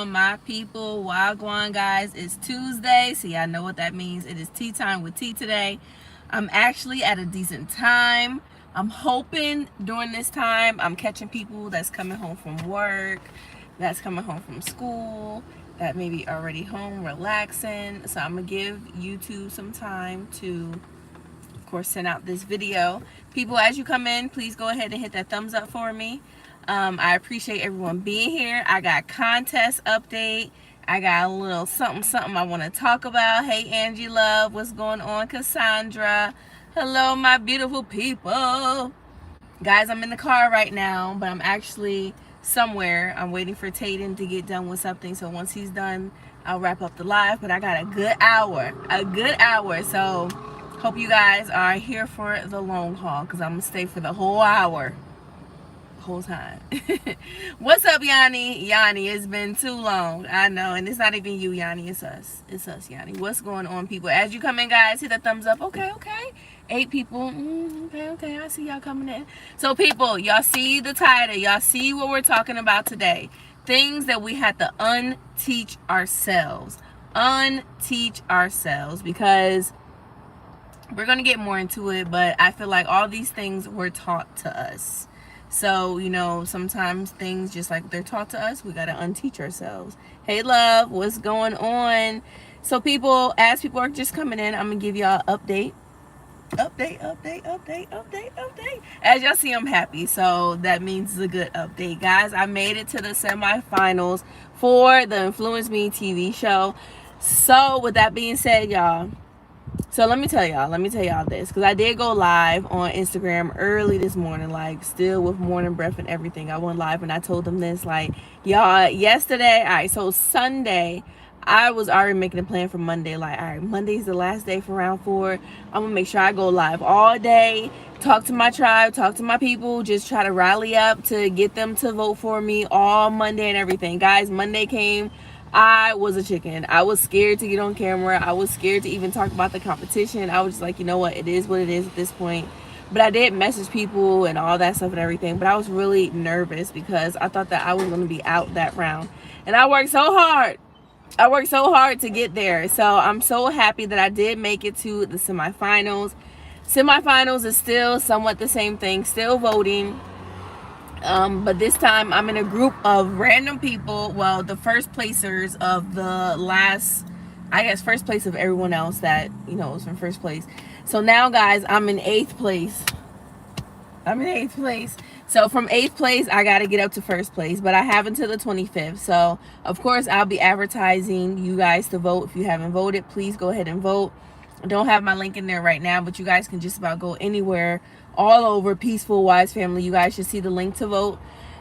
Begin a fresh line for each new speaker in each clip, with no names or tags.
of my people. Wagwan, guys. It's Tuesday, so y'all know what that means. It is tea time with tea today. I'm actually at a decent time. I'm hoping during this time I'm catching people that's coming home from work, that's coming home from school, that may be already home relaxing. So I'm going to give YouTube some time to, of course, send out this video. People, as you come in, please go ahead and hit that thumbs up for me. I appreciate everyone being here. I got contest update. I got a little something I want to talk about. Hey, Angie Love, what's going on? Cassandra, hello, my beautiful people. Guys, I'm in the car right now, but I'm actually somewhere. I'm waiting for Tayden to get done with something, so once he's done, I'll wrap up the live. But I got a good hour, so hope you guys are here for the long haul, because I'm gonna stay for the whole hour. Whole time. What's up, Yanni? Yanni, it's been too long. I know, and it's not even you, Yanni. It's us, Yanni. What's going on, people? As you come in, guys, hit that thumbs up. Okay. 8 people. Okay, I see y'all coming in. So, people, y'all see the title. Y'all see what we're talking about today. Things that we had to unteach ourselves. Unteach ourselves, because we're gonna get more into it, but I feel like all these things were taught to us. So, you know, sometimes things just like they're taught to us, we got to unteach ourselves. Hey, love, what's going on? So, people, as people are just coming in, I'm going to give y'all an update. As y'all see, I'm happy. So, that means it's a good update. Guys, I made it to the semifinals for the Influence Me TV show. So, with that being said, y'all, so let me tell y'all this, because I did go live on Instagram early this morning, like still with morning breath and everything. I went live and I told them this, like, y'all, yesterday, all right, so Sunday, I was already making a plan for Monday, like, all right, Monday's the last day for round 4. I'm gonna make sure I go live all day, talk to my tribe, talk to my people, just try to rally up to get them to vote for me all Monday and everything. Guys, Monday came, I was a chicken. I was scared to get on camera. I was scared to even talk about the competition. I was just like, you know what? It is what it is at this point. But I did message people and all that stuff and everything. But I was really nervous because I thought that I was going to be out that round. And I worked so hard. To get there. So I'm so happy that I did make it to the semifinals. Semifinals is still somewhat the same thing. Still voting. But this time I'm in a group of random people. Well, the first placers of the last, I guess, first place of everyone else that, you know, was from first place. So now, guys, I'm in 8th place. So from 8th place, I got to get up to first place. But I have until the 25th. So, of course, I'll be advertising you guys to vote. If you haven't voted, please go ahead and vote. I don't have my link in there right now, but you guys can just about go anywhere all over Peaceful Wise Family. You guys should see the link to vote,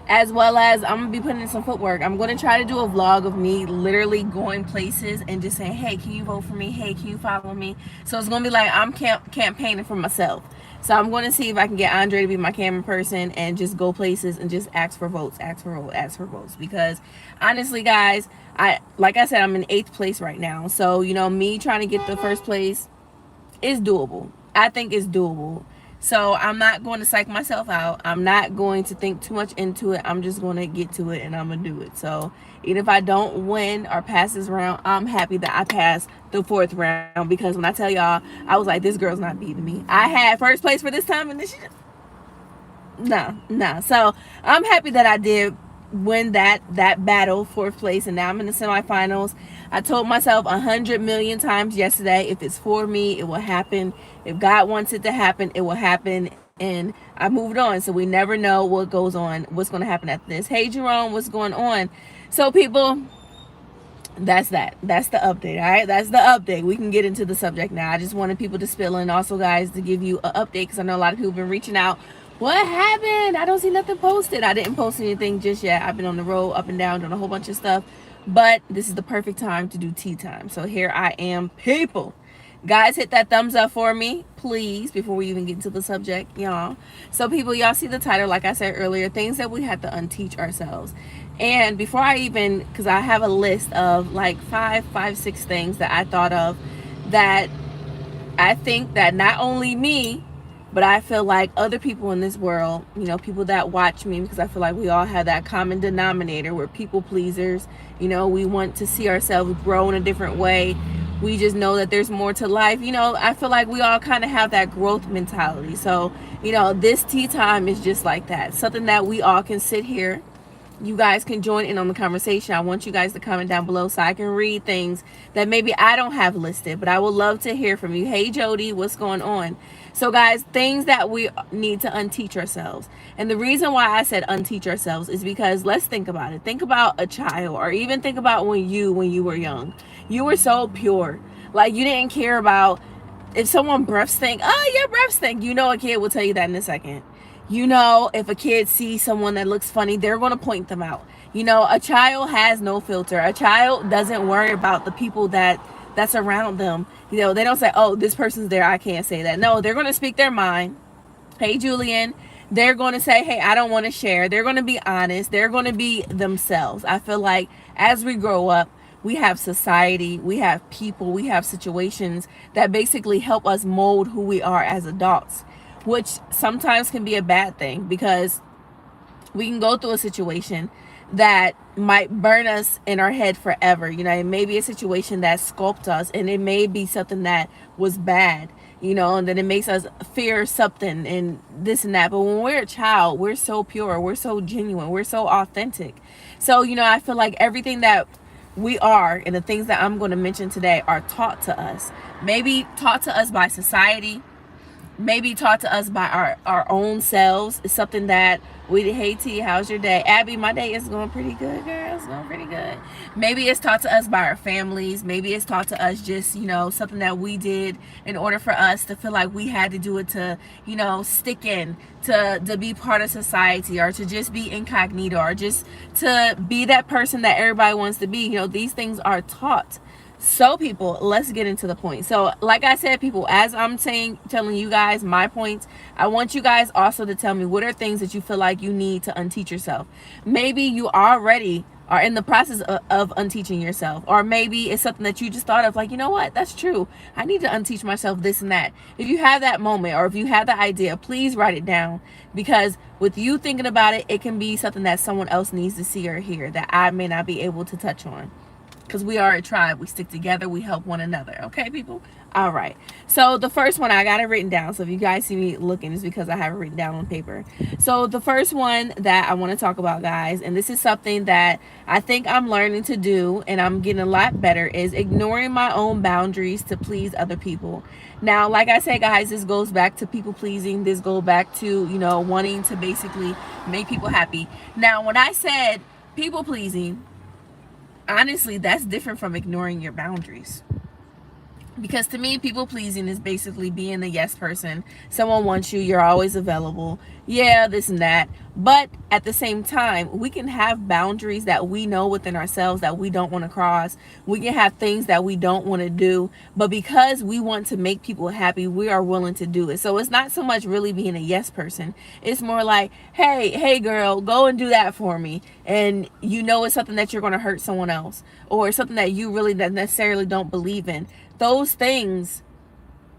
as well as I'm gonna be putting in some footwork. I'm gonna try to do a vlog of me literally going places and just saying, hey, can you vote for me? Hey, can you follow me? So it's gonna be like I'm campaigning for myself. So I'm going to see if I can get Andre to be my camera person and just go places and just ask for votes, because honestly, guys, like I said, I'm in 8th place right now. So, you know, me trying to get the first place is doable. I think it's doable. So I'm not going to psych myself out. I'm not going to think too much into it. I'm just going to get to it and I'm going to do it. So even if I don't win or pass this round, I'm happy that I passed the 4th round, because when I tell y'all, I was like, this girl's not beating me. I had first place for this time and this shit. Nah. So I'm happy that I did win that battle, 4th place, and now I'm in the semifinals. I told myself 100 million times yesterday, if it's for me, it will happen. If God wants it to happen, it will happen. And I moved on. So we never know what goes on, what's going to happen after this. Hey, Jerome, what's going on? So, people, that's that. That's the update, all right? That's the update. We can get into the subject now. I just wanted people to spill in. Also, guys, to give you an update, because I know a lot of people have been reaching out. What happened? I don't see nothing posted. I didn't post anything just yet. I've been on the road, up and down, doing a whole bunch of stuff. But this is the perfect time to do tea time. So here I am, people. Guys, hit that thumbs up for me, please, before we even get into the subject, y'all. So, people, y'all see the title, like I said earlier, things that we have to unteach ourselves. And before I even, because I have a list of like 6 things that I thought of that I think that not only me, But I feel like other people in this world, you know, people that watch me, because I feel like we all have that common denominator. We're people pleasers. You know, we want to see ourselves grow in a different way. We just know that there's more to life. You know, I feel like we all kind of have that growth mentality. So, you know, this tea time is just like that. Something that we all can sit here. You guys can join in on the conversation. I want you guys to comment down below so I can read things that maybe I don't have listed, but I would love to hear from you. Hey Jody, what's going on? So guys, things that we need to unteach ourselves. And the reason why I said unteach ourselves is because let's think about it. Think about a child, or even think about when you were young. You were so pure. Like, you didn't care about if someone breath stink. Oh, your breath stink. You know, a kid will tell you that in a second. You know, if a kid sees someone that looks funny, they're going to point them out. You know, a child has no filter. A child doesn't worry about the people that's around them. You know, they don't say, oh, this person's there, I can't say that. No, they're going to speak their mind. Hey, Julian. They're going to say, hey, I don't want to share. They're going to be honest. They're going to be themselves. I feel like as we grow up, we have society, we have people, we have situations that basically help us mold who we are as adults, which sometimes can be a bad thing, because we can go through a situation that might burn us in our head forever. You know, it may be a situation that sculpts us, and it may be something that was bad, you know, and then it makes us fear something and this and that. But when we're a child, we're so pure, we're so genuine, we're so authentic. So, you know, I feel like everything that we are and the things that I'm going to mention today are taught to us. Maybe taught to us by society, maybe taught to us by our own selves. It's something that we, hey T, how's your day? Abby, my day is going pretty good, girl. It's going pretty good. Maybe it's taught to us by our families. Maybe it's taught to us just, you know, something that we did in order for us to feel like we had to do it to, you know, stick in, to be part of society, or to just be incognito, or just to be that person that everybody wants to be. You know, these things are taught. So people, let's get into the point. So like I said, people, as I'm telling you guys my points, I want you guys also to tell me what are things that you feel like you need to unteach yourself. Maybe you already are in the process of unteaching yourself, or maybe it's something that you just thought of, like, you know what, that's true, I need to unteach myself this and that. If you have that moment, or if you have the idea, please write it down, because with you thinking about it, it can be something that someone else needs to see or hear that I may not be able to touch on. Because we are a tribe. We stick together. We help one another. Okay, people? All right. So the first one, I got it written down. So if you guys see me looking, it's because I have it written down on paper. So the first one that I want to talk about, guys, and this is something that I think I'm learning to do, and I'm getting a lot better, is ignoring my own boundaries to please other people. Now, like I said, guys, this goes back to people pleasing. This goes back to, you know, wanting to basically make people happy. Now, when I said people pleasing, honestly, that's different from ignoring your boundaries. Because to me, people pleasing is basically being the yes person. Someone wants you, you're always available. Yeah, this and that. But at the same time, we can have boundaries that we know within ourselves that we don't want to cross. We can have things that we don't want to do. But because we want to make people happy, we are willing to do it. So it's not so much really being a yes person. It's more like, hey girl, go and do that for me. And you know it's something that you're going to hurt someone else, or something that you really necessarily don't believe in. Those things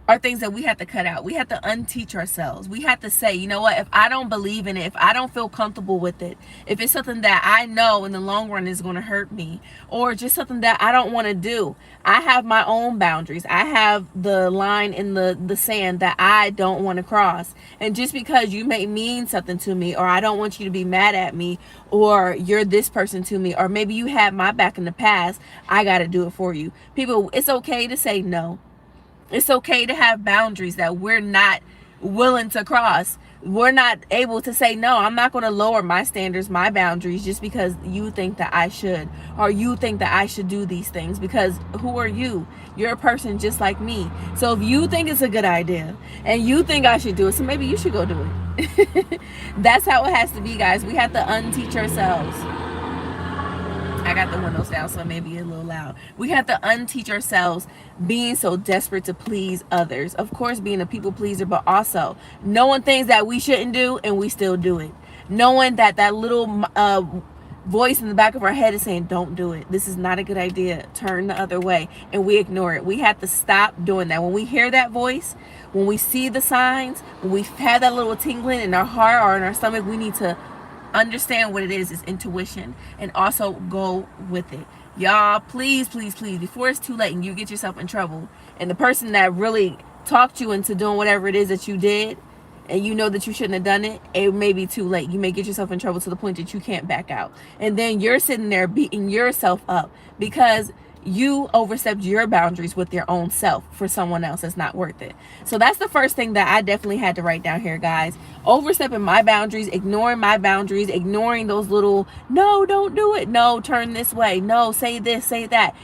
are things that we have to cut out. We have to unteach ourselves. We have to say, you know what, if I don't believe in it, if I don't feel comfortable with it, if it's something that I know in the long run is going to hurt me, or just something that I don't want to do, I have my own boundaries. I have the line in the sand that I don't want to cross. And just because you may mean something to me, or I don't want you to be mad at me, or you're this person to me, or maybe you had my back in the past, I got to do it for you. People, it's okay to say no. It's okay to have boundaries that we're not willing to cross. We're not able to say, no, I'm not going to lower my standards, my boundaries, just because you think that I should, or you think that I should do these things. Because who are you? You're a person just like me. So if you think it's a good idea and you think I should do it, so maybe you should go do it. That's how it has to be, guys. We have to unteach ourselves. I got the windows down, so it may be a little loud. We have to unteach ourselves being so desperate to please others. Of course, being a people pleaser, but also knowing things that we shouldn't do and we still do it. Knowing that that little voice in the back of our head is saying, don't do it. This is not a good idea. Turn the other way. And we ignore it. We have to stop doing that. When we hear that voice, when we see the signs, when we have that little tingling in our heart or in our stomach, we need to understand what it is intuition, and also go with it. Y'all, please, please, please, before it's too late and you get yourself in trouble, and the person that really talked you into doing whatever it is that you did, and you know that you shouldn't have done it, it may be too late. You may get yourself in trouble to the point that you can't back out. And then you're sitting there beating yourself up because you overstepped your boundaries with your own self for someone else. That's not worth it. So that's the first thing that I definitely had to write down here, guys. Overstepping my boundaries, ignoring those little, no, don't do it. No, turn this way. No, say this, say that.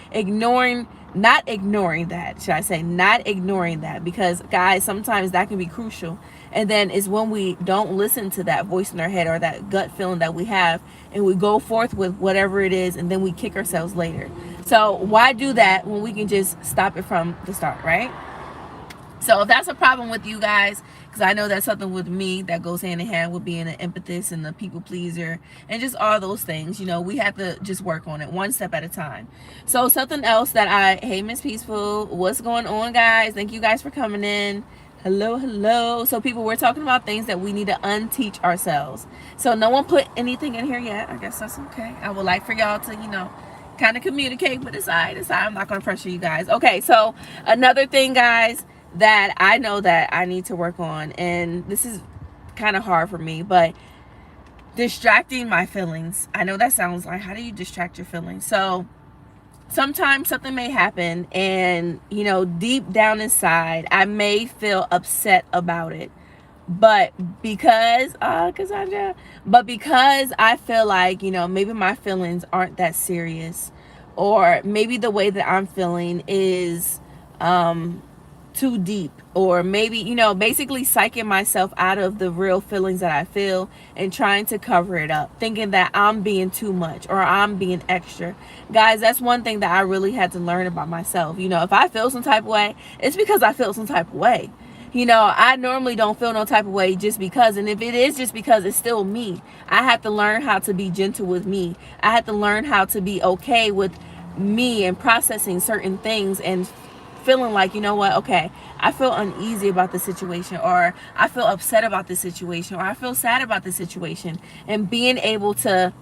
Not ignoring that, should I say, not ignoring that, because guys, sometimes that can be crucial. And then it's when we don't listen to that voice in our head or that gut feeling that we have, and we go forth with whatever it is, and then we kick ourselves later. So why do that when we can just stop it from the start, right? So if that's a problem with you guys, because I know that's something with me that goes hand in hand with being an empathist and a people pleaser and just all those things, we have to just work on it one step at a time. So something else that hey, Miss Peaceful, what's going on, guys? Thank you guys for coming in. Hello. So people, we're talking about things that we need to unteach ourselves. So no one put anything in here yet. I guess that's okay. I would like for y'all to, kind of communicate, but it's all right. I'm not going to pressure you guys. Okay, so another thing, guys, that I know that I need to work on, and this is kind of hard for me, but distracting my feelings. I know that sounds like, how do you distract your feelings? So sometimes something may happen, and deep down inside I may feel upset about it, but because I feel like maybe my feelings aren't that serious, or maybe the way that I'm feeling is too deep, or maybe basically psyching myself out of the real feelings that I feel and trying to cover it up, thinking that I'm being too much or I'm being extra. Guys, that's one thing that I really had to learn about myself. If I feel some type of way, it's because I feel some type of way. I normally don't feel no type of way just because, and if it is just because, it's still me. I have to learn how to be gentle with me. I have to learn how to be okay with me and processing certain things and feeling like, okay, I feel uneasy about the situation, or I feel upset about the situation, or I feel sad about the situation, and being able to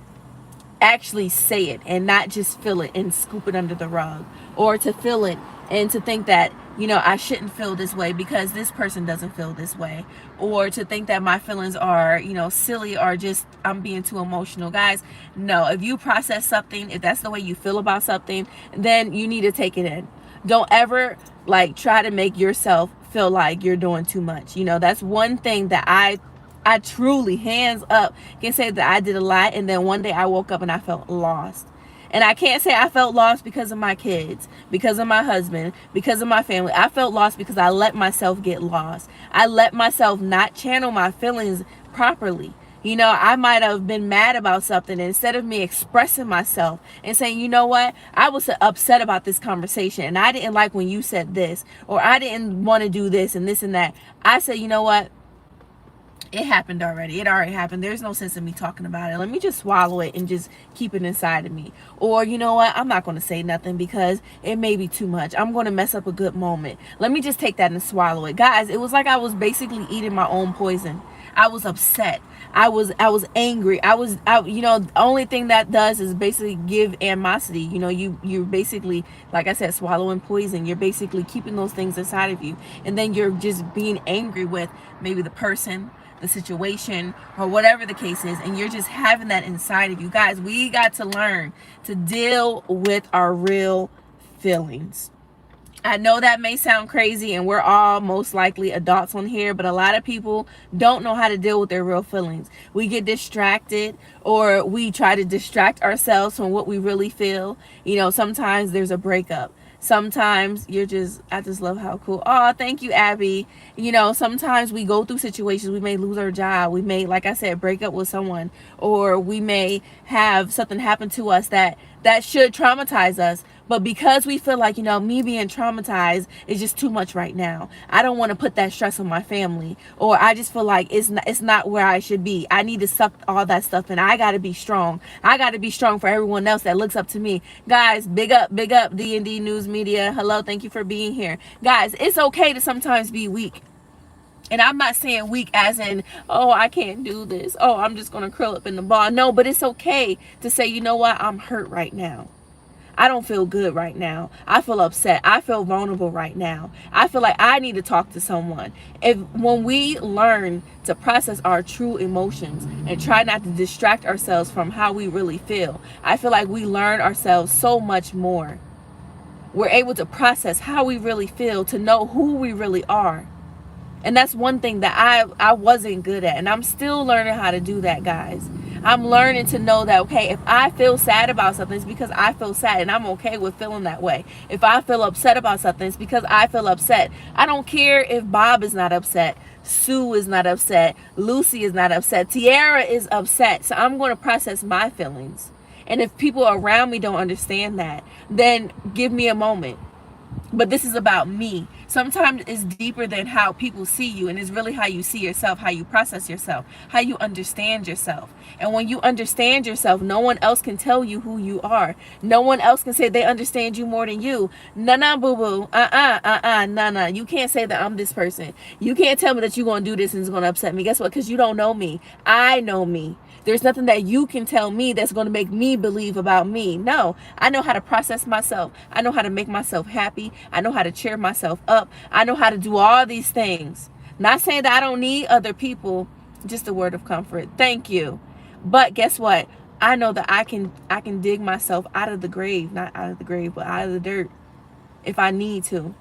actually say it and not just feel it and scoop it under the rug, or to feel it and to think that I shouldn't feel this way because this person doesn't feel this way, or to think that my feelings are silly, or just I'm being too emotional. Guys, no, if you process something, if that's the way you feel about something, then you need to take it in. Don't ever try to make yourself feel like you're doing too much. That's one thing that I truly, hands up, can say that I did a lot, and then one day I woke up and I felt lost. And I can't say I felt lost because of my kids, because of my husband, because of my family. I felt lost because I let myself get lost. I let myself not channel my feelings properly. I might have been mad about something, and instead of me expressing myself and saying, what, I was upset about this conversation, and I didn't like when you said this, or I didn't want to do this and this and that. I said, what, it happened already. It already happened. There's no sense in me talking about it. Let me just swallow it and just keep it inside of me. Or what, I'm not going to say nothing because it may be too much. I'm going to mess up a good moment. Let me just take that and swallow it. Guys, it was like I was basically eating my own poison. I was upset. I was angry. The only thing that does is basically give animosity. You're basically, like I said, swallowing poison. You're basically keeping those things inside of you. And then you're just being angry with maybe the person, the situation, or whatever the case is, and you're just having that inside of you. Guys, we got to learn to deal with our real feelings. I know that may sound crazy, and we're all most likely adults on here, but a lot of people don't know how to deal with their real feelings. We get distracted, or we try to distract ourselves from what we really feel. Sometimes there's a breakup. Sometimes I just love how cool. Oh, thank you, Abby. Sometimes we go through situations. We may lose our job. We may, like I said, break up with someone, or we may have something happen to us that should traumatize us. But because we feel like, me being traumatized is just too much right now. I don't want to put that stress on my family. Or I just feel like it's not where I should be. I need to suck all that stuff in. I got to be strong. I got to be strong for everyone else that looks up to me. Guys, big up D&D News Media. Hello, thank you for being here. Guys, it's okay to sometimes be weak. And I'm not saying weak as in, oh, I can't do this. Oh, I'm just going to curl up in the ball. No, but it's okay to say, you know what? I'm hurt right now. I don't feel good right now. I feel upset. I feel vulnerable right now. I feel like I need to talk to someone. When we learn to process our true emotions and try not to distract ourselves from how we really feel, I feel like we learn ourselves so much more. We're able to process how we really feel, to know who we really are. And that's one thing that I wasn't good at. And I'm still learning how to do that, guys. I'm learning to know that, okay, if I feel sad about something, it's because I feel sad, and I'm okay with feeling that way. If I feel upset about something, it's because I feel upset. I don't care if Bob is not upset, Sue is not upset, Lucy is not upset, Tiara is upset. So I'm going to process my feelings. And if people around me don't understand that, then give me a moment. But this is about me. Sometimes it's deeper than how people see you, and it's really how you see yourself, how you process yourself, how you understand yourself. And when you understand yourself, no one else can tell you who you are. No one else can say they understand you more than you. Nah, boo-boo. Nah. You can't say that I'm this person. You can't tell me that you're going to do this and it's going to upset me. Guess what? Because you don't know me. I know me. There's nothing that you can tell me that's going to make me believe about me. No, I know how to process myself. I know how to make myself happy. I know how to cheer myself up. I know how to do all these things. Not saying that I don't need other people, just a word of comfort. Thank you. But guess what? I know that I can dig myself out of the grave, not out of the grave, but out of the dirt if I need to.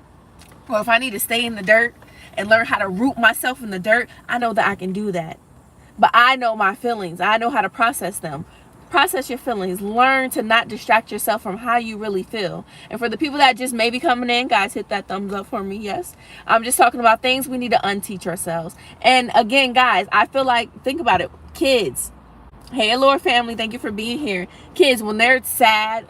Or if I need to stay in the dirt and learn how to root myself in the dirt, I know that I can do that. But I know my feelings. I know how to process them. Process your feelings. Learn to not distract yourself from how you really feel. And for the people that just may be coming in, guys, hit that thumbs up for me. Yes. I'm just talking about things we need to unteach ourselves. And again, guys, I feel like, think about it. Kids. Hey, Lord family, thank you for being here. Kids, when they're sad,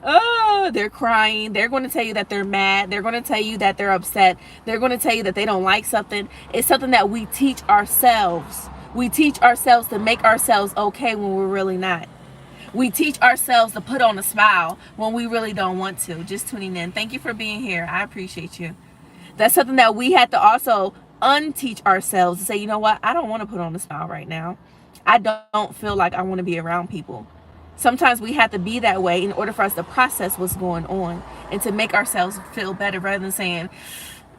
they're crying, they're going to tell you that they're mad. They're going to tell you that they're upset. They're going to tell you that they don't like something. It's something that we teach ourselves. We teach ourselves to make ourselves okay when we're really not. We teach ourselves to put on a smile when we really don't want to. Just tuning in. Thank you for being here. I appreciate you. That's something that we had to also unteach ourselves, to say, you know what? I don't want to put on a smile right now. I don't feel like I want to be around people. Sometimes we have to be that way in order for us to process what's going on and to make ourselves feel better, rather than saying,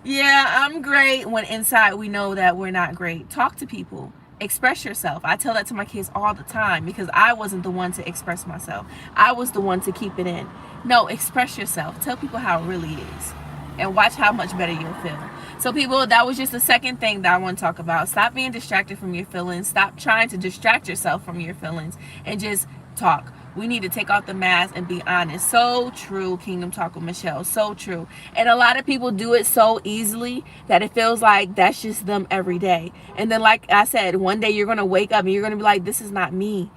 yeah, I'm great, when inside we know that we're not great. Talk to people. Express yourself. I tell that to my kids all the time, because I wasn't the one to express myself. I was the one to keep it in. No, express yourself. Tell people how it really is, and watch how much better you'll feel. So people, that was just the second thing that I want to talk about. Stop being distracted from your feelings. Stop trying to distract yourself from your feelings, and just talk. We need to take off the mask and be honest. So true, Kingdom Talk with Michelle. So true. And a lot of people do it so easily that it feels like that's just them every day. And then, like I said, one day you're going to wake up and you're going to be like, this is not me.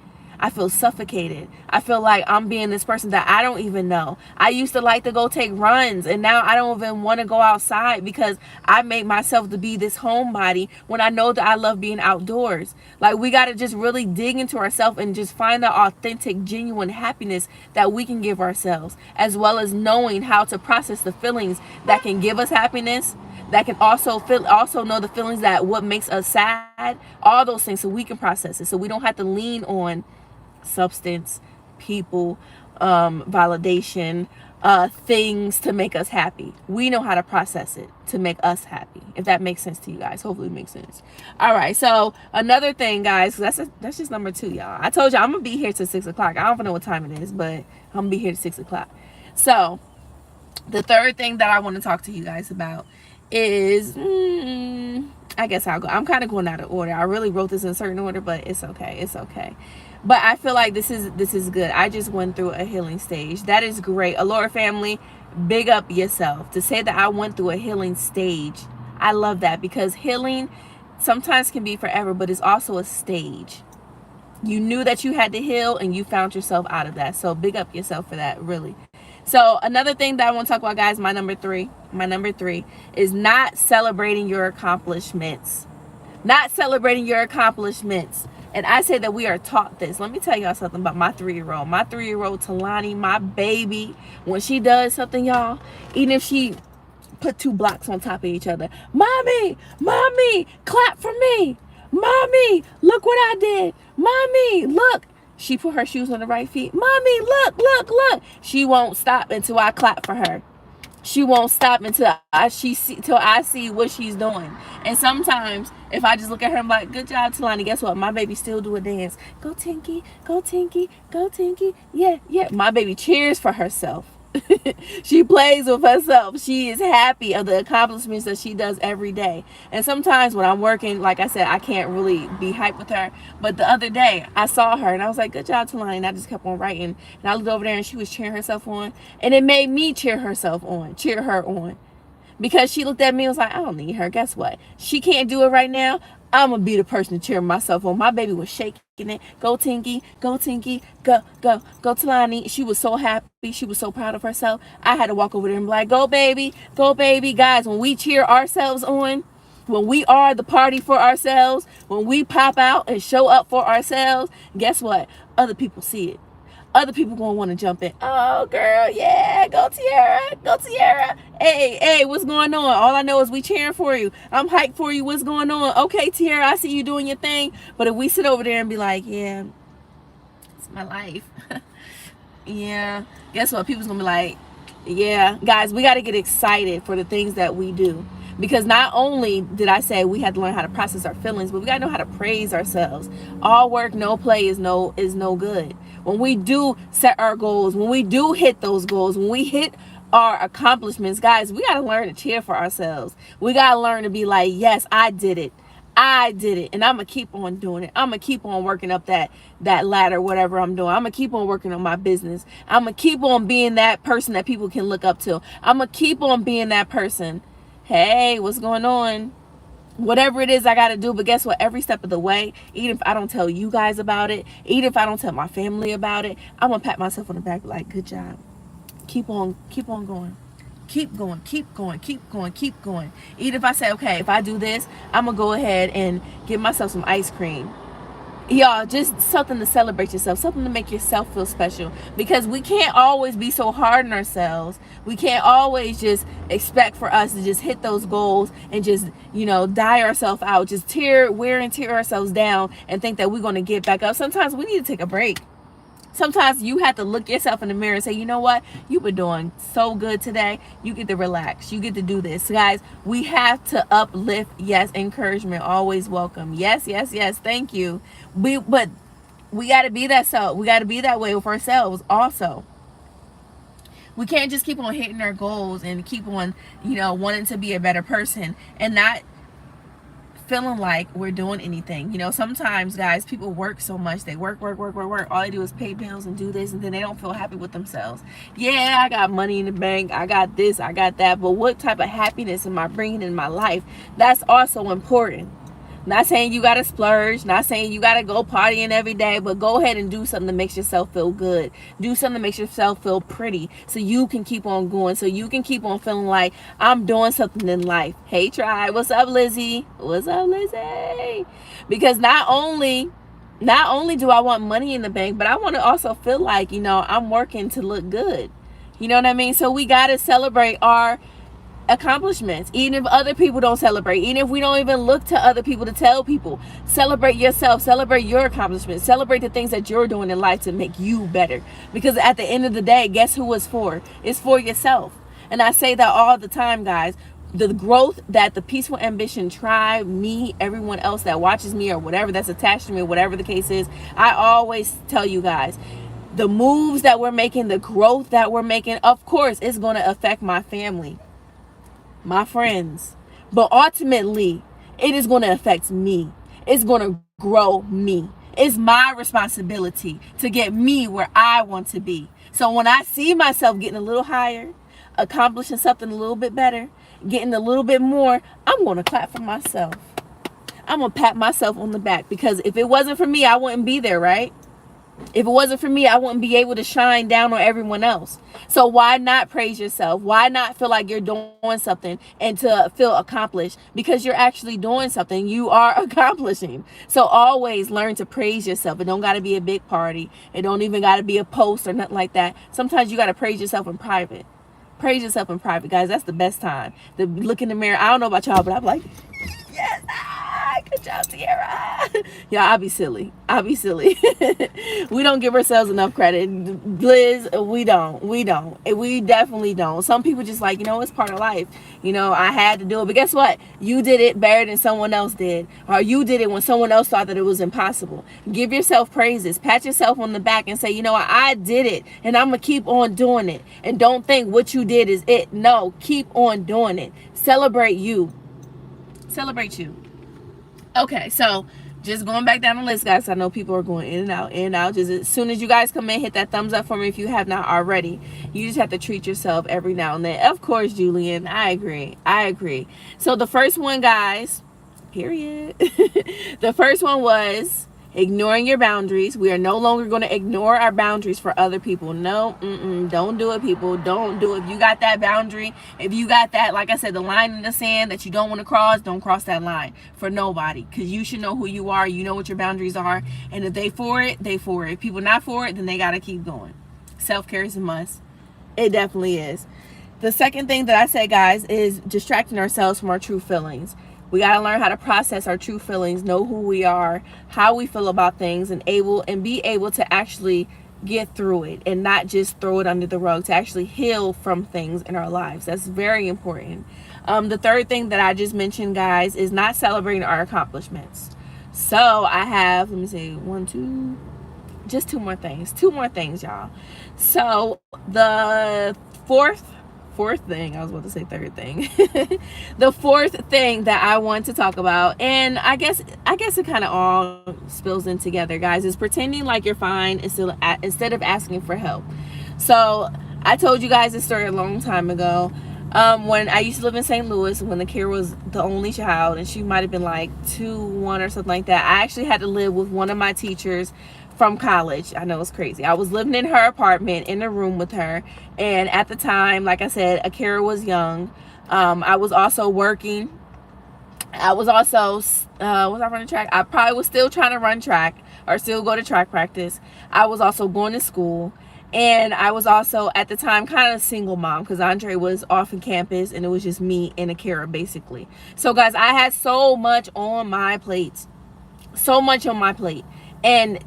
I feel suffocated. I feel like I'm being this person that I don't even know. I used to like to go take runs, and now I don't even want to go outside because I made myself to be this homebody when I know that I love being outdoors. Like, we got to just really dig into ourselves and just find the authentic, genuine happiness that we can give ourselves, as well as knowing how to process the feelings that can give us happiness, that can also know the feelings that what makes us sad, all those things, so we can process it, so we don't have to lean on substance, people, validation, things to make us happy. We know how to process it to make us happy, if that makes sense to you guys. Hopefully it makes sense. All right, so another thing, guys, that's just number 2, y'all. I told you I'm gonna be here till 6 o'clock. I don't know what time it is, but I'm gonna be here till 6 o'clock. So the third thing that I want to talk to you guys about is, I guess I'll go. I'm kind of going out of order. I really wrote this in a certain order, but it's okay. It's okay. But I feel like this is good. I just went through a healing stage. That is great. Allure family, big up yourself. To say that I went through a healing stage, I love that, because healing sometimes can be forever, but it's also a stage. You knew that you had to heal, and you found yourself out of that. So big up yourself for that, really. So another thing that I want to talk about, guys, my number three is not celebrating your accomplishments. Not celebrating your accomplishments. And I say that we are taught this. Let me tell y'all something about my 3-year-old. My 3-year-old Talani, my baby, when she does something, y'all, even if she put 2 blocks on top of each other, mommy, clap for me. Mommy, look what I did. Mommy, look. She put her shoes on the right feet. Mommy, look. She won't stop until I clap for her. She won't stop until I see what she's doing. And sometimes if I just look at her, I'm like, good job, Talani. Guess what? My baby still do a dance. Go Tinky, go Tinky, go Tinky. Yeah. My baby cheers for herself. She plays with herself. She is happy of the accomplishments that she does every day. And sometimes when I'm working, like I said, I can't really be hyped with her. But the other day I saw her and I was like, good job, Talani. And I just kept on writing. And I looked over there and she was cheering herself on. And it made me cheer her on. Because she looked at me and was like, I don't need her. Guess what? She can't do it right now. I'm going to be the person to cheer myself on. My baby was shaking it. Go Tinky, go Tinky, go Talani. She was so happy. She was so proud of herself. I had to walk over there and be like, go baby. Guys, when we cheer ourselves on, when we are the party for ourselves, when we pop out and show up for ourselves, guess what? Other people see it. Other people gonna want to jump in. Oh, girl, yeah, go Tiera. Hey, what's going on? All I know is we cheering for you. I'm hyped for you. What's going on? Okay, Tiera, I see you doing your thing. But if we sit over there and be like, yeah, it's my life. Yeah, guess what? People's gonna be like, yeah. Guys, we got to get excited for the things that we do. Because not only did I say we had to learn how to process our feelings, but we got to know how to praise ourselves. All work, no play is no good. When we do set our goals, when we do hit those goals, when we hit our accomplishments, guys, we got to learn to cheer for ourselves. We got to learn to be like, yes, I did it. And I'm going to keep on doing it. I'm going to keep on working up that ladder, whatever I'm doing. I'm going to keep on working on my business. I'm going to keep on being that person that people can look up to. I'm going to keep on being that person. Hey, what's going on? Whatever it is I got to do. But guess what? Every step of the way, even if I don't tell you guys about it, even if I don't tell my family about it, I'm going to pat myself on the back like, good job. Keep on going. Keep going. Even if I say, okay, if I do this, I'm going to go ahead and get myself some ice cream. Y'all, just something to celebrate yourself, something to make yourself feel special, because we can't always be so hard on ourselves. We can't always just expect for us to just hit those goals and just, die ourselves out, just wear and tear ourselves down and think that we're going to get back up. Sometimes we need to take a break. Sometimes you have to look yourself in the mirror and say, you know what? You've been doing so good today. You get to relax. You get to do this. Guys, we have to uplift. Yes, encouragement. Always welcome. Yes. Thank you. But we got to be that self. We got to be that way with ourselves also. We can't just keep on hitting our goals and keep on, wanting to be a better person and not feeling like we're doing anything. Sometimes, guys, people work so much. They work. All they do is pay bills and do this, and then they don't feel happy with themselves. Yeah, I got money in the bank. I got this, I got that. But what type of happiness am I bringing in my life? That's also important. Not saying you got to splurge. Not saying you got to go partying every day. But go ahead and do something that makes yourself feel good. Do something that makes yourself feel pretty. So you can keep on going. So you can keep on feeling like I'm doing something in life. Hey, Tribe. What's up, Lizzie? Because not only do I want money in the bank, but I want to also feel like, I'm working to look good. You know what I mean? So we got to celebrate our accomplishments, even if other people don't celebrate, even if we don't even look to other people to tell people. Celebrate yourself, celebrate your accomplishments, celebrate the things that you're doing in life to make you better, because at the end of the day, guess who it's for? It's for yourself. And I say that all the time, guys. The growth that the Peaceful Ambition Tribe, me, everyone else that watches me or whatever that's attached to me, whatever the case is, I always tell you guys, the moves that we're making, the growth that we're making, of course, it's going to affect my family, my friends, but ultimately it is going to affect me. It's going to grow me. It's my responsibility to get me where I want to be. So when I see myself getting a little higher, accomplishing something a little bit better, getting a little bit more, I'm going to clap for myself. I'm going to pat myself on the back, because if it wasn't for me, I wouldn't be there, right? If it wasn't for me, I wouldn't be able to shine down on everyone else. So why not praise yourself? Why not feel like you're doing something and to feel accomplished? Because you're actually doing something. You are accomplishing. So always learn to praise yourself. It don't got to be a big party. It don't even got to be a post or nothing like that. Sometimes you got to praise yourself in private. Praise yourself in private, guys. That's the best time. To look in the mirror. I don't know about y'all, but I'm like, yes, good job, Tiara. Yeah, I'll be silly. We don't give ourselves enough credit. Liz, we don't. We definitely don't. Some people just like, it's part of life. I had to do it. But guess what? You did it better than someone else did. Or you did it when someone else thought that it was impossible. Give yourself praises. Pat yourself on the back and say, what? I did it. And I'm going to keep on doing it. And don't think what you did is it. No, keep on doing it. Celebrate you. Okay, so just going back down the list, guys. I know people are going in and out. Just as soon as you guys come in, hit that thumbs up for me if you have not already. You just have to treat yourself every now and then. Of course, Julian, I agree. So the first one, guys, period. The first one was ignoring your boundaries. We are no longer going to ignore our boundaries for other people. No, don't do it, people. Don't do it. If you got that boundary, if you got that, like I said, the line in the sand that you don't want to cross, don't cross that line for nobody. Because you should know who you are. You know what your boundaries are. And if they for it, they for it. If people not for it, then they got to keep going. Self-care is a must. It definitely is. The second thing that I say, guys, is distracting ourselves from our true feelings. We got to learn how to process our true feelings, know who we are, how we feel about things, and be able to actually get through it and not just throw it under the rug, to actually heal from things in our lives. That's very important. The third thing that I just mentioned, guys, is not celebrating our accomplishments. So I have, let me see, just two more things, y'all. So the fourth thing, I was about to say third thing. The fourth thing that I want to talk about, and I guess it kind of all spills in together, guys, is pretending like you're fine instead of asking for help. So I told you guys this story a long time ago. When I used to live in St. Louis, when Akira was the only child, and she might have been like 1 or something like that, I actually had to live with one of my teachers from college. I know it's crazy. I was living in her apartment in a room with her, and at the time, like I said, Akira was young. I was also working. I was also was I running track? I probably was still trying to run track or still go to track practice. I was also going to school, and I was also at the time kind of a single mom because Andre was off in campus and it was just me and Akira basically. So guys, I had so much on my plate. And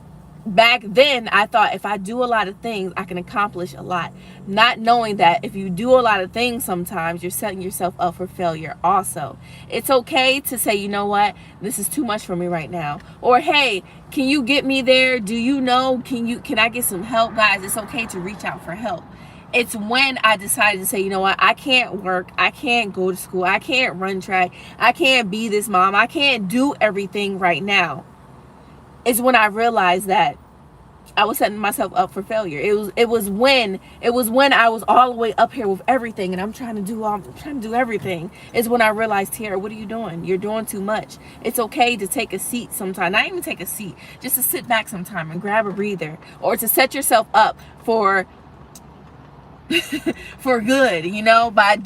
back then, I thought if I do a lot of things, I can accomplish a lot. Not knowing that if you do a lot of things, sometimes you're setting yourself up for failure also. It's okay to say, you know what, this is too much for me right now. Or, hey, can you get me there? Do you know? Can I get some help? Guys, it's okay to reach out for help. It's when I decided to say, you know what, I can't work, I can't go to school, I can't run track, I can't be this mom, I can't do everything right now. Is when I realized that I was setting myself up for failure. It was when I was all the way up here with everything, and I'm trying to do everything. Is when I realized, Tiara, what are you doing? You're doing too much. It's okay to take a seat sometime. Not even take a seat, just to sit back sometime and grab a breather, or to set yourself up for for good, by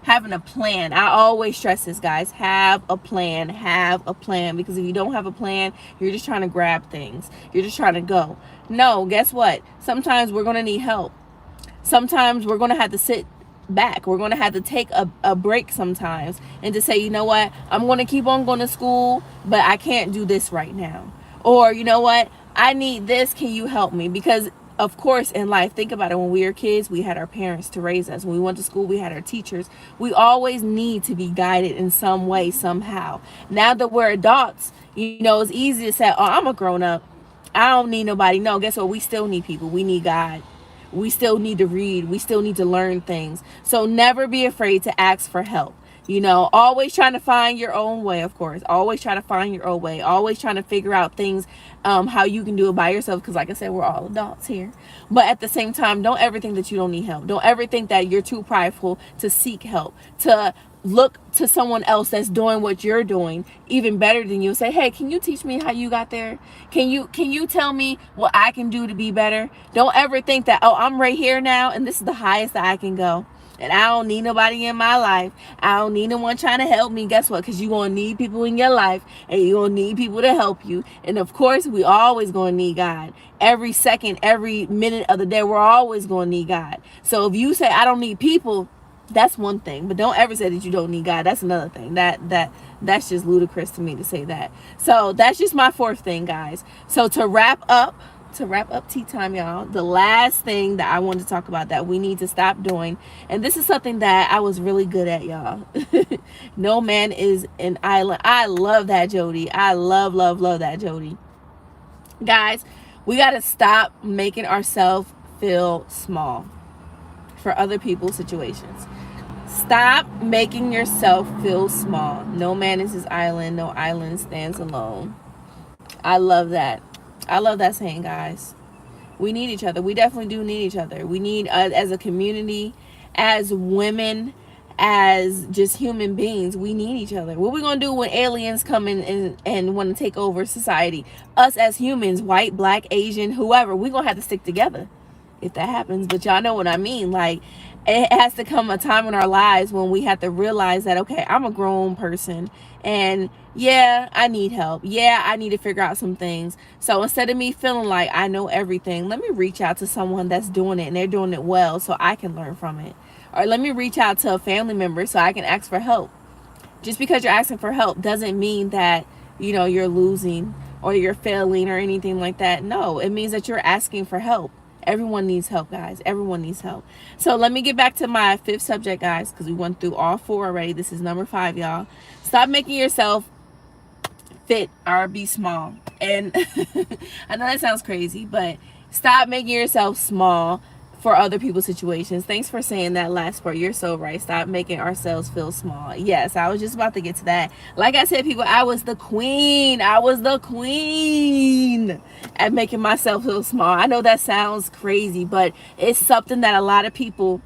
having a plan. I always stress this, guys. Have a plan, because if you don't have a plan, you're just trying to grab things. You're just trying to go. No, guess what? Sometimes we're going to need help. Sometimes we're going to have to sit back. We're going to have to take a break sometimes and to say, you know what? I'm going to keep on going to school, but I can't do this right now. Or, you know what? I need this. Can you help me? Because of course, in life, think about it. When we were kids, we had our parents to raise us. When we went to school, we had our teachers. We always need to be guided in some way, somehow. Now that we're adults, it's easy to say, oh, I'm a grown up, I don't need nobody. No, guess what? We still need people. We need God. We still need to read. We still need to learn things. So never be afraid to ask for help. Always trying to find your own way, of course. Always try to find your own way. Always trying to figure out things, how you can do it by yourself. Because like I said, we're all adults here. But at the same time, don't ever think that you don't need help. Don't ever think that you're too prideful to seek help, to look to someone else that's doing what you're doing even better than you. Say, hey, can you teach me how you got there? Can you tell me what I can do to be better? Don't ever think that, oh, I'm right here now and this is the highest that I can go, and I don't need nobody in my life. I don't need no one trying to help me. Guess what? Because you're going to need people in your life, and you're going to need people to help you. And of course, we always going to need God. Every second, every minute of the day, we're always going to need God. So if you say, I don't need people, that's one thing. But don't ever say that you don't need God. That's another thing. That's just ludicrous to me to say that. So that's just my fourth thing, guys. So to wrap up tea time, y'all, the last thing that I want to talk about that we need to stop doing, and this is something that I was really good at, y'all. No man is an island. I love that, Jody. I love that, Jody. Guys, we got to stop making ourselves feel small for other people's situations. Stop making yourself feel small. No man is his island. No island stands alone. I love that. I love that saying, guys. We need each other. We definitely do need each other. We need, as a community, as women, as just human beings, we need each other. What we going to do when aliens come in and want to take over society? Us as humans, white, black, Asian, whoever, we going to have to stick together if that happens. But y'all know what I mean. Like, it has to come a time in our lives when we have to realize that, okay, I'm a grown person, and yeah, I need help. Yeah, I need to figure out some things. So instead of me feeling like I know everything, let me reach out to someone that's doing it and they're doing it well so I can learn from it. Or let me reach out to a family member so I can ask for help. Just because you're asking for help doesn't mean that, you're losing or you're failing or anything like that. No, it means that you're asking for help. Everyone needs help, guys. Everyone needs help. So let me get back to my fifth subject, guys, because we went through all four already. This is number 5, y'all. Stop making yourself fit or be small. And I know that sounds crazy, but stop making yourself small for other people's situations. Thanks for saying that last part. You're so right. Stop making ourselves feel small. Yes, I was just about to get to that. Like I said, people, I was the queen at making myself feel small. I know that sounds crazy, but it's something that a lot of people,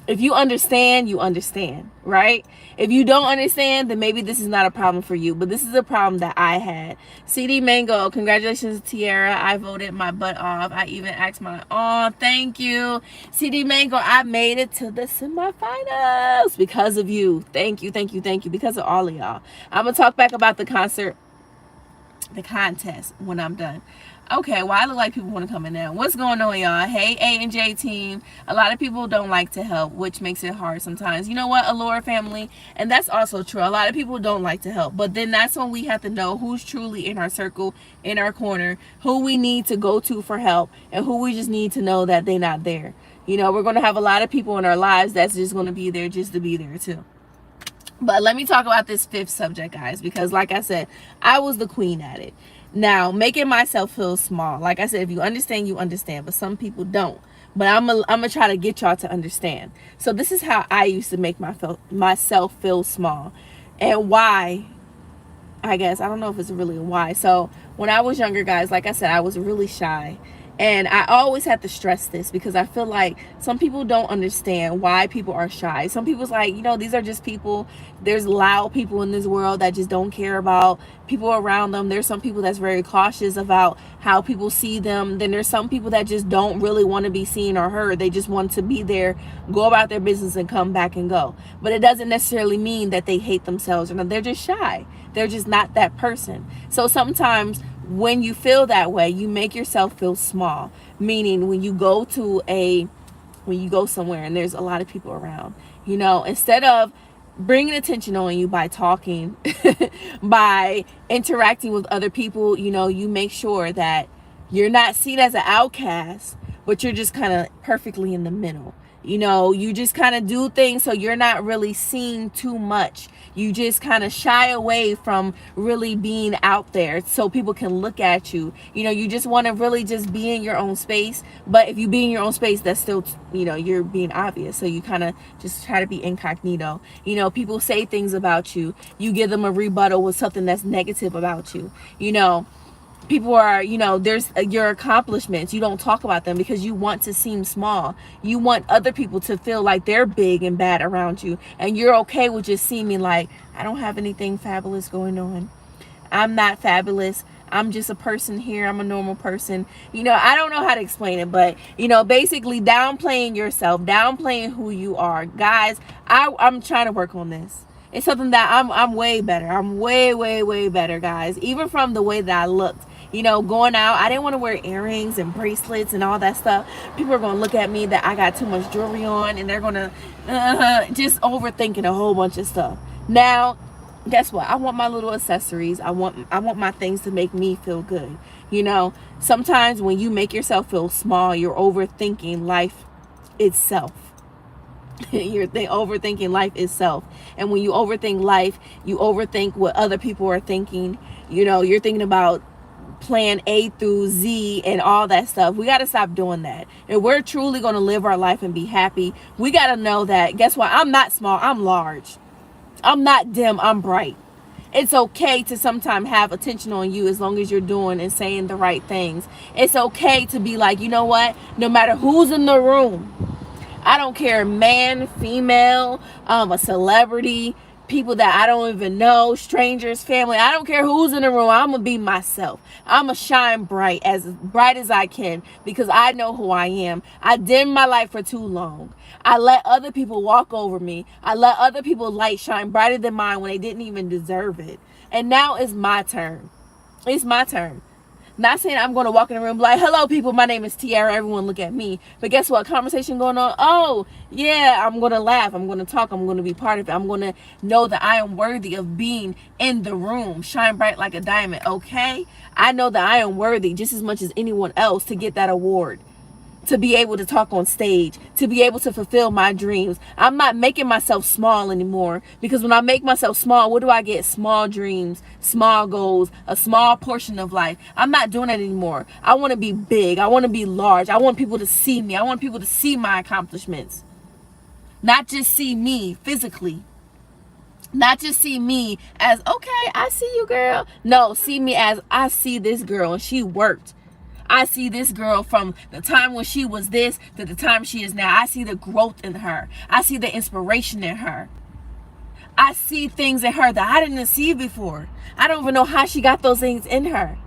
if you understand, you understand, right? If you don't understand, then maybe this is not a problem for you. But this is a problem that I had. CD Mango, congratulations, Tiara. I voted my butt off. I even asked thank you. CD Mango, I made it to the semifinals because of you. Thank you. Because of all of y'all. I'm going to talk back about the contest when I'm done. Okay, well, I look like people want to come in now. What's going on, y'all? Hey, A and J team. A lot of people don't like to help, which makes it hard sometimes. You know what, Allure family? And that's also true. A lot of people don't like to help. But then that's when we have to know who's truly in our circle, in our corner, who we need to go to for help, and who we just need to know that they're not there. We're going to have a lot of people in our lives that's just going to be there just to be there, too. But let me talk about this fifth subject, guys, because like I said, I was the queen at it. Now, making myself feel small. Like I said, if you understand, you understand. But some people don't. But I'm gonna try to get y'all to understand. So this is how I used to make myself feel small. And why, I guess, I don't know if it's really a why. So when I was younger, guys, like I said, I was really shy. And I always have to stress this because I feel like some people don't understand why people are shy. Some people's like, these are just people. There's loud people in this world that just don't care about people around them. There's some people that's very cautious about how people see them. Then there's some people that just don't really want to be seen or heard. They just want to be there, go about their business and come back and go. But it doesn't necessarily mean that they hate themselves or no, they're just shy. They're just not that person. So sometimes when you feel that way, you make yourself feel small. Meaning when you go somewhere and there's a lot of people around, instead of bringing attention on you by talking, by interacting with other people, you make sure that you're not seen as an outcast, but you're just kind of perfectly in the middle. You just kind of do things so you're not really seen too much. You just kind of shy away from really being out there so people can look at you. You just want to really just be in your own space. But if you be in your own space, that's still, you're being obvious. So you kind of just try to be incognito. People say things about you. You give them a rebuttal with something that's negative about you. People are, you know, there's your accomplishments. You don't talk about them because you want to seem small. You want other people to feel like they're big and bad around you. And you're okay with just seeming like, I don't have anything fabulous going on. I'm not fabulous. I'm just a person here. I'm a normal person. You know, I don't know how to explain it, but, you know, basically downplaying yourself, downplaying who you are. Guys, I'm trying to work on this. It's something that I'm way better. I'm way better, guys. Even from the way that I looked. You know, going out, I didn't want to wear earrings and bracelets and all that stuff. People are going to look at me that I got too much jewelry on, and they're going to just overthinking a whole bunch of stuff. Now, guess what? I want my little accessories. I want my things to make me feel good. You know, sometimes when you make yourself feel small, you're overthinking life itself. You're overthinking life itself. And when you overthink life, you overthink what other people are thinking. You know, you're thinking about plan A through Z and all that stuff. We got to stop doing that. If we're truly going to live our life and be happy, we got to know that, guess what? I'm not small. I'm large. I'm not dim. I'm bright. It's okay to sometimes have attention on you as long as you're doing and saying the right things. It's okay to be like, you know what? No matter who's in the room, I don't care, man, female, a celebrity, people that I don't even know, strangers, family. I don't care who's in the room. I'm going to be myself. I'm going to shine bright as I can because I know who I am. I dimmed my light for too long. I let other people walk over me. I let other people's light shine brighter than mine when they didn't even deserve it. And now it's my turn. It's my turn. Not saying I'm going to walk in the room like, hello, people, my name is Tiara. Everyone look at me. But guess what? Conversation going on. Oh, yeah, I'm going to laugh. I'm going to talk. I'm going to be part of it. I'm going to know that I am worthy of being in the room. Shine bright like a diamond, okay? I know that I am worthy just as much as anyone else to get that award, to be able to talk on stage, to be able to fulfill my dreams. I'm not making myself small anymore, because when I make myself small, what do I get? Small dreams, small goals, a small portion of life. I'm not doing that anymore. I want to be big. I want to be large. I want people to see me. I want people to see my accomplishments. Not just see me physically. Not just see me as, okay, I see you, girl. No, see me as, I see this girl and she worked. I see this girl from the time when she was this to the time she is now. I see the growth in her. I see the inspiration in her. I see things in her that I didn't see before. I don't even know how she got those things in her.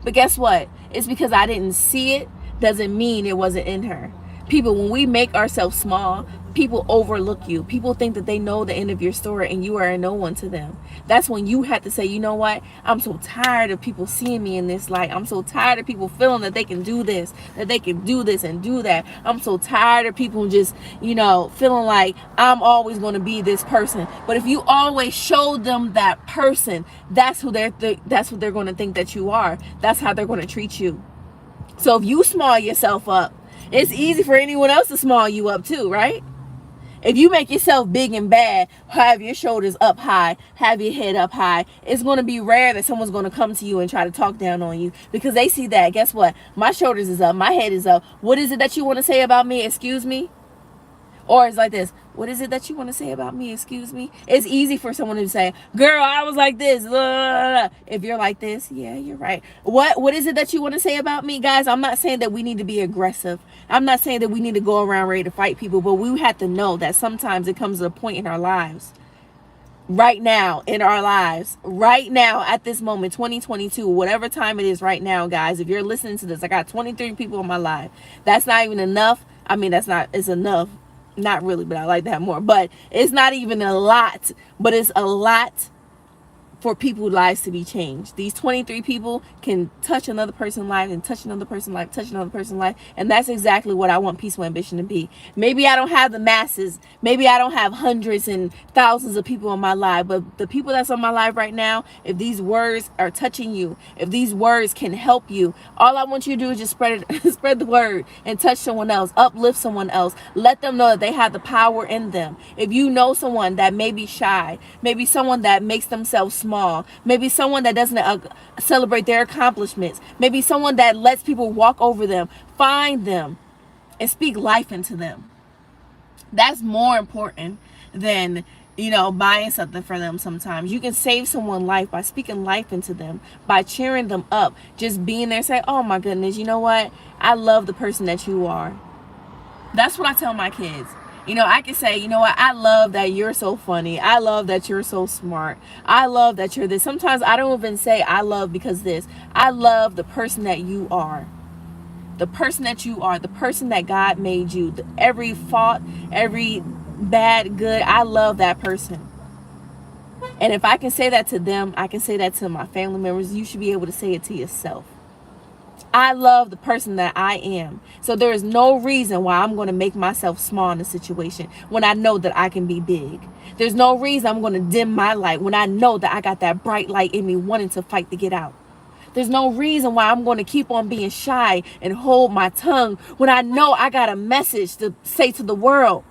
But guess what? It's because I didn't see it doesn't mean it wasn't in her. People, when we make ourselves small, people overlook you. People think that they know the end of your story and you are no one to them. That's when you have to say, you know what? I'm so tired of people seeing me in this light. I'm so tired of people feeling that they can do this, that they can do this and do that. I'm so tired of people just, you know, feeling like I'm always going to be this person. But if you always show them that person, that's who that's what they're going to think that you are. That's how they're going to treat you. So if you small yourself up, it's easy for anyone else to small you up too, right? If you make yourself big and bad, have your shoulders up high, have your head up high, it's going to be rare that someone's going to come to you and try to talk down on you, because they see that, guess what? My shoulders is up, my head is up. What is it that you want to say about me? Excuse me? Or it's like this. What is it that you want to say about me? Excuse me? It's easy for someone to say, girl, I was like this. If you're like this, yeah, you're right. What is it that you want to say about me? Guys, I'm not saying that we need to be aggressive. I'm not saying that we need to go around ready to fight people, but we have to know that sometimes it comes to a point in our lives. Right now, in our lives, right now, at this moment, 2022, whatever time it is right now, guys, if you're listening to this, I got 23 people in my life. That's not even enough. I mean, it's enough. Not really, but I like that more. But it's not even a lot, but it's a lot for people's lives to be changed. These 23 people can touch another person's life and touch another person's life, touch another person's life. And that's exactly what I want Peaceful Ambition to be. Maybe I don't have the masses. Maybe I don't have hundreds and thousands of people in my life. But the people that's on my life right now, if these words are touching you, if these words can help you, all I want you to do is just spread the word and touch someone else, uplift someone else. Let them know that they have the power in them. If you know someone that may be shy, maybe someone that makes themselves small, maybe someone that doesn't celebrate their accomplishments, maybe someone that lets people walk over them, find them and speak life into them. That's more important than you know, buying something for them sometimes. You can save someone's life by speaking life into them, by cheering them up, just being there, say, oh my goodness, you know what? I love the person that you are. That's what I tell my kids. You know, I can say, you know what? I love that you're so funny. I love that you're so smart. I love that you're this. Sometimes I don't even say I love because this. I love the person that you are. The person that you are. The person that God made you. Every fault, every bad, good. I love that person. And if I can say that to them, I can say that to my family members. You should be able to say it to yourself. I love the person that I am. So there is no reason why I'm going to make myself small in a situation when I know that I can be big. There's no reason I'm going to dim my light when I know that I got that bright light in me wanting to fight to get out. There's no reason why I'm going to keep on being shy and hold my tongue when I know I got a message to say to the world.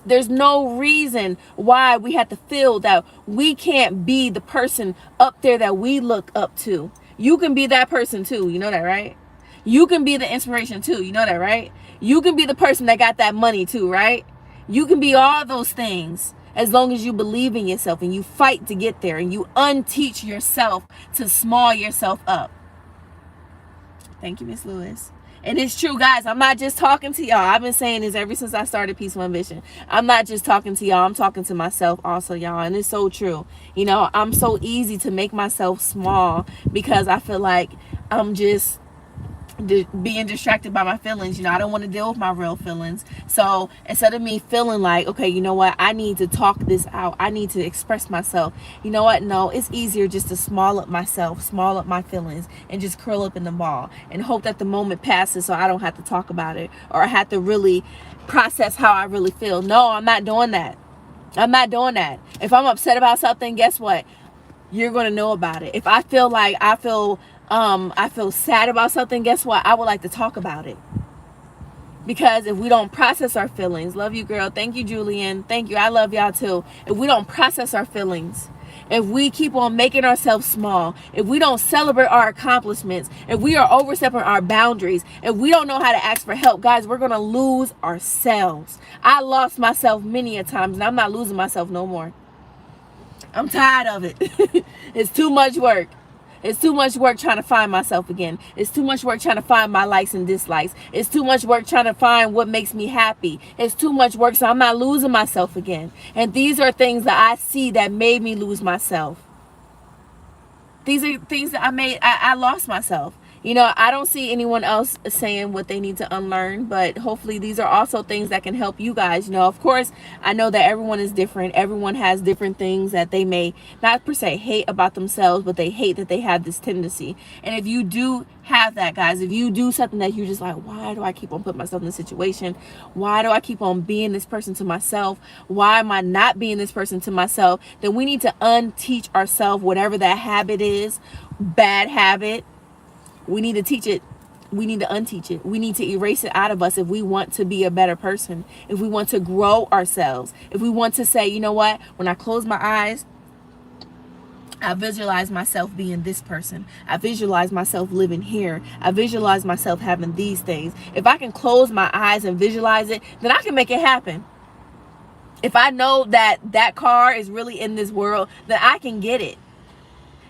There's no reason why we have to feel that we can't be the person up there that we look up to. You can be that person too. You know that, right? You can be the inspiration too. You know that, right? You can be the person that got that money too, right? You can be all those things as long as you believe in yourself and you fight to get there and you unteach yourself to small yourself up. Thank you, Miss Lewis. And it's true, guys. I'm not just talking to y'all. I've been saying this ever since I started Peaceful Ambition. I'm not just talking to y'all. I'm talking to myself also, y'all. And it's so true. You know, I'm so easy to make myself small because I feel like I'm just being distracted by my feelings. You know, I don't want to deal with my real feelings. So instead of me feeling like, okay, you know what, I need to talk this out, I need to express myself, you know what, no, it's easier just to small up myself, small up my feelings, and just curl up in the ball and hope that the moment passes so I don't have to talk about it or I have to really process how I really feel. No, I'm not doing that. I'm not doing that. If I'm upset about something, guess what? You're going to know about it. If I feel like I feel sad about something, guess what? I would like to talk about it. Because if we don't process our feelings, love you, girl. Thank you, Julian. Thank you. I love y'all too. If we don't process our feelings, if we keep on making ourselves small, if we don't celebrate our accomplishments, if we are overstepping our boundaries, if we don't know how to ask for help, guys, we're going to lose ourselves. I lost myself many a times, and I'm not losing myself no more. I'm tired of it. It's too much work. It's too much work trying to find myself again. It's too much work trying to find my likes and dislikes. It's too much work trying to find what makes me happy. It's too much work, so I'm not losing myself again. And these are things that I see that made me lose myself. These are things that I lost myself. You know, I don't see anyone else saying what they need to unlearn, but hopefully these are also things that can help you guys. You know, of course, I know that everyone is different. Everyone has different things that they may not per se hate about themselves, but they hate that they have this tendency. And if you do have that, guys, if you do something that you're just like, why do I keep on putting myself in this situation? Why do I keep on being this person to myself? Why am I not being this person to myself? Then we need to unteach ourselves whatever that habit is, bad habit. We need to teach it. We need to unteach it. We need to erase it out of us if we want to be a better person, if we want to grow ourselves, if we want to say, you know what, when I close my eyes, I visualize myself being this person. I visualize myself living here. I visualize myself having these things. If I can close my eyes and visualize it, then I can make it happen. If I know that that car is really in this world, then I can get it.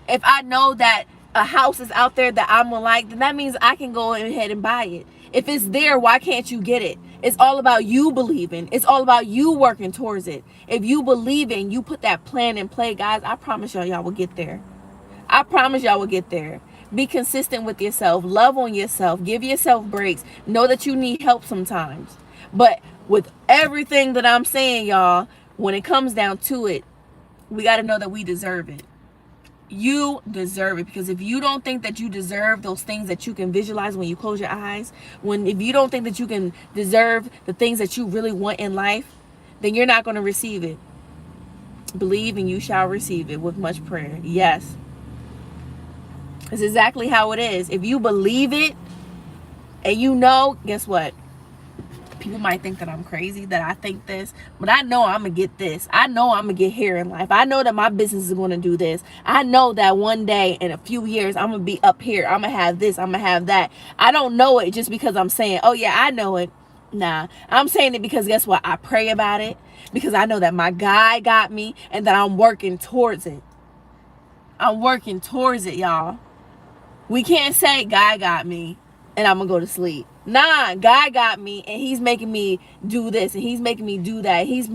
If I know that a house is out there that I'm gonna like, then that means I can go ahead and buy it. If it's there, why can't you get it? It's all about you believing. It's all about you working towards it. If you believe in, you put that plan in play, guys, I promise y'all will get there. I promise y'all will get there. Be consistent with yourself. Love on yourself. Give yourself breaks. Know that you need help sometimes. But with everything that I'm saying, y'all, when it comes down to it, we got to know that we deserve it. You deserve it, because if you don't think that you deserve those things that you can visualize when you close your eyes, if you don't think that you can deserve the things that you really want in life, then you're not going to receive it. Believe and you shall receive it with much prayer. Yes. It's exactly how it is. If you believe it and you know, guess what? People might think that I'm crazy, that I think this, but I know I'm going to get this. I know I'm going to get here in life. I know that my business is going to do this. I know that one day in a few years, I'm going to be up here. I'm going to have this. I'm going to have that. I don't know it just because I'm saying, oh yeah, I know it. Nah, I'm saying it because guess what? I pray about it because I know that my guy got me and that I'm working towards it. I'm working towards it, y'all. We can't say guy got me and I'm gonna go to sleep. Nah, guy got me and he's making me do this and he's making me do that. He's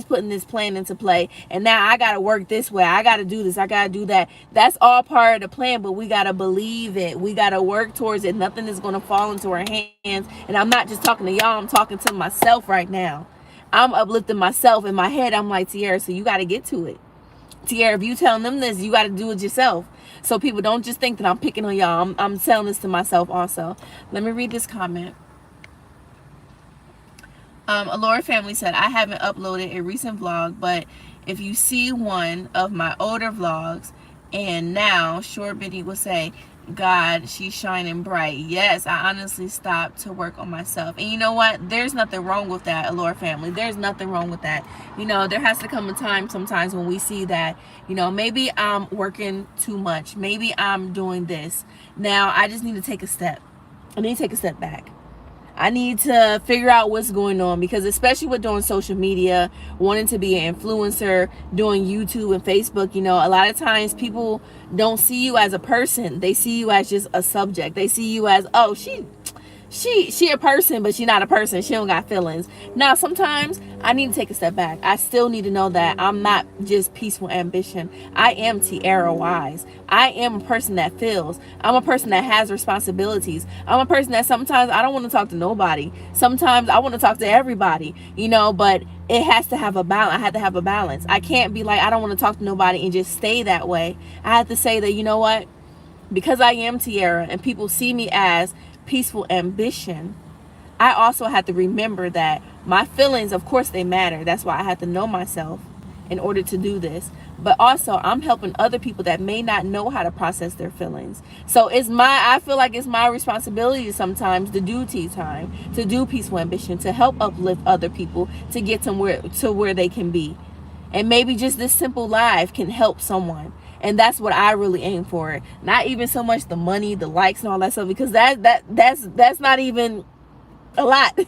putting this plan into play, and now I gotta work this way. I gotta do this. I gotta do that. That's all part of the plan, but we gotta believe it. We gotta work towards it. Nothing is gonna fall into our hands. And I'm not just talking to y'all. I'm talking to myself right now. I'm uplifting myself in my head. I'm like, Tiera, so you gotta get to it. Tiera, if you telling them this, you got to do it yourself. So people don't just think that I'm picking on y'all. I'm telling this to myself also. Let me read this comment. Alora Family said, I haven't uploaded a recent vlog, but if you see one of my older vlogs and now, Short Biddy will say, God, she's shining bright. Yes, I honestly stopped to work on myself. And you know what? There's nothing wrong with that, Alora Family. There's nothing wrong with that. You know, there has to come a time sometimes when we see that, you know, maybe I'm working too much. Maybe I'm doing this. Now, I just need to take a step. I need to take a step back. I need to figure out what's going on, because especially with doing social media, wanting to be an influencer, doing YouTube and Facebook, you know, a lot of times people don't see you as a person. They see you as just a subject. They see you as, oh, she a person, but she not a person. She don't got feelings. Now, sometimes I need to take a step back. I still need to know that I'm not just peaceful ambition. I am Tiera Wise. I am a person that feels. I'm a person that has responsibilities. I'm a person that sometimes I don't want to talk to nobody. Sometimes I want to talk to everybody, you know, but it has to have a balance. I have to have a balance. I can't be like, I don't want to talk to nobody and just stay that way. I have to say that, you know what? Because I am Tiera and people see me as peaceful ambition, I also have to remember that my feelings, of course, they matter. That's why I have to know myself in order to do this. But also, I'm helping other people that may not know how to process their feelings. So I feel like it's my responsibility sometimes to do tea time, to do peaceful ambition, to help uplift other people to get to where they can be. And maybe just this simple live can help someone. And that's what I really aim for. Not even so much the money, the likes and all that stuff, because that's not even a lot,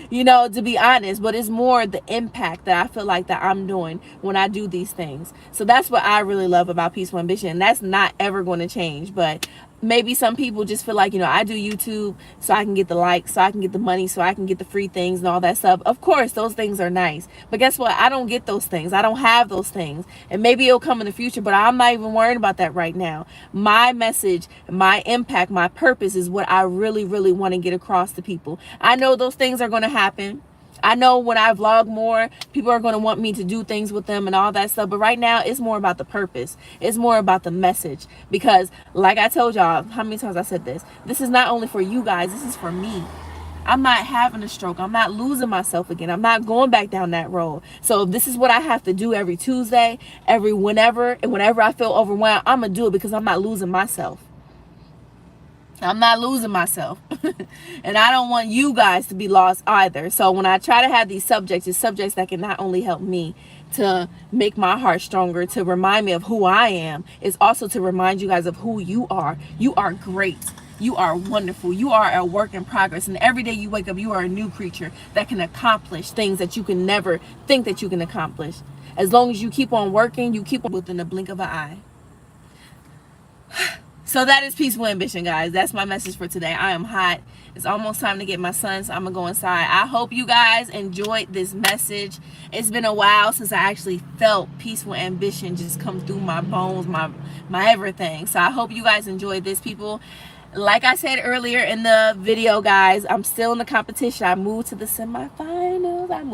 you know, to be honest. But it's more the impact that I feel like that I'm doing when I do these things. So that's what I really love about Peaceful Ambition. And that's not ever going to change. But maybe some people just feel like, you know, I do YouTube so I can get the likes, so I can get the money, so I can get the free things and all that stuff. Of course, those things are nice. But guess what? I don't get those things. I don't have those things. And maybe it'll come in the future, but I'm not even worried about that right now. My message, my impact, my purpose is what I really, really want to get across to people. I know those things are going to happen. I know when I vlog more, people are going to want me to do things with them and all that stuff. But right now, it's more about the purpose. It's more about the message. Because like I told y'all, how many times I said this? This is not only for you guys. This is for me. I'm not having a stroke. I'm not losing myself again. I'm not going back down that road. So if this is what I have to do every Tuesday, every whenever, and whenever I feel overwhelmed, I'm going to do it because I'm not losing myself. I'm not losing myself. And I don't want you guys to be lost either. So when I try to have these subjects, it's subjects that can not only help me to make my heart stronger, to remind me of who I am, it's also to remind you guys of who you are. You are great. You are wonderful. You are a work in progress. And every day you wake up, you are a new creature that can accomplish things that you can never think that you can accomplish. As long as you keep on working, you keep on within the blink of an eye. So that is Peaceful Ambition, guys. That's my message for today. I am hot. It's almost time to get my son, so I'm going to go inside. I hope you guys enjoyed this message. It's been a while since I actually felt peaceful ambition just come through my bones, my everything. So I hope you guys enjoyed this, people. Like I said earlier in the video, guys, I'm still in the competition. I moved to the semifinals. I'm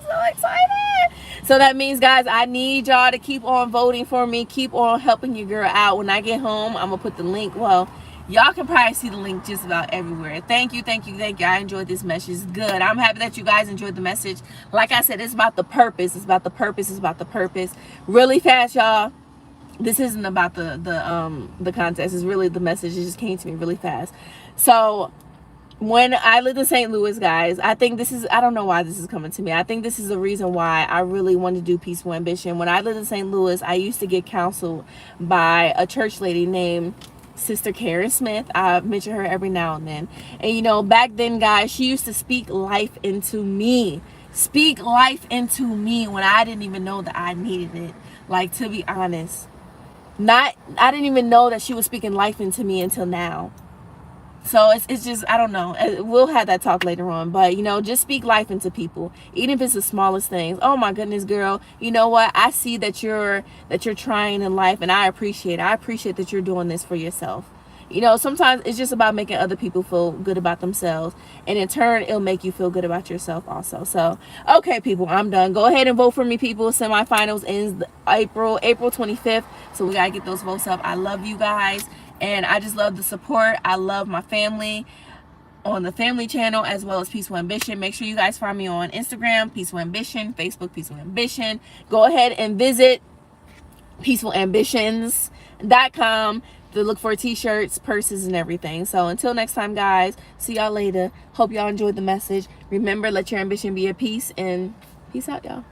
so excited. So that means, guys, I need y'all to keep on voting for me. Keep on helping your girl out. When I get home, I'm going to put the link. Well, y'all can probably see the link just about everywhere. Thank you. I enjoyed this message. It's good. I'm happy that you guys enjoyed the message. Like I said, it's about the purpose. It's about the purpose. Really fast, y'all. This isn't about the contest. It's really the message. It just came to me really fast. So when I lived in St. Louis, guys, I think this is, I don't know why this is coming to me. I think this is the reason why I really wanted to do Peaceful Ambition. When I lived in St. Louis, I used to get counseled by a church lady named Sister Karen Smith. I mention her every now and then. And you know, back then, guys, she used to speak life into me. Speak life into me when I didn't even know that I needed it. Like, to be honest. I didn't even know that she was speaking life into me until now. So it's just, I don't know. We'll have that talk later on. But, you know, just speak life into people. Even if it's the smallest things. Oh, my goodness, girl. You know what? I see that you're trying in life, and I appreciate it. I appreciate that you're doing this for yourself. You know, sometimes it's just about making other people feel good about themselves. And in turn, it'll make you feel good about yourself also. So, okay, people, I'm done. Go ahead and vote for me, people. Semifinals ends April 25th. So we got to get those votes up. I love you guys. And I just love the support. I love my family on the family channel as well as Peaceful Ambition. Make sure you guys find me on Instagram, Peaceful Ambition, Facebook, Peaceful Ambition. Go ahead and visit peacefulambitions.com to look for t-shirts, purses, and everything. So until next time, guys, see y'all later. Hope y'all enjoyed the message. Remember, let your ambition be a peace, and peace out, y'all.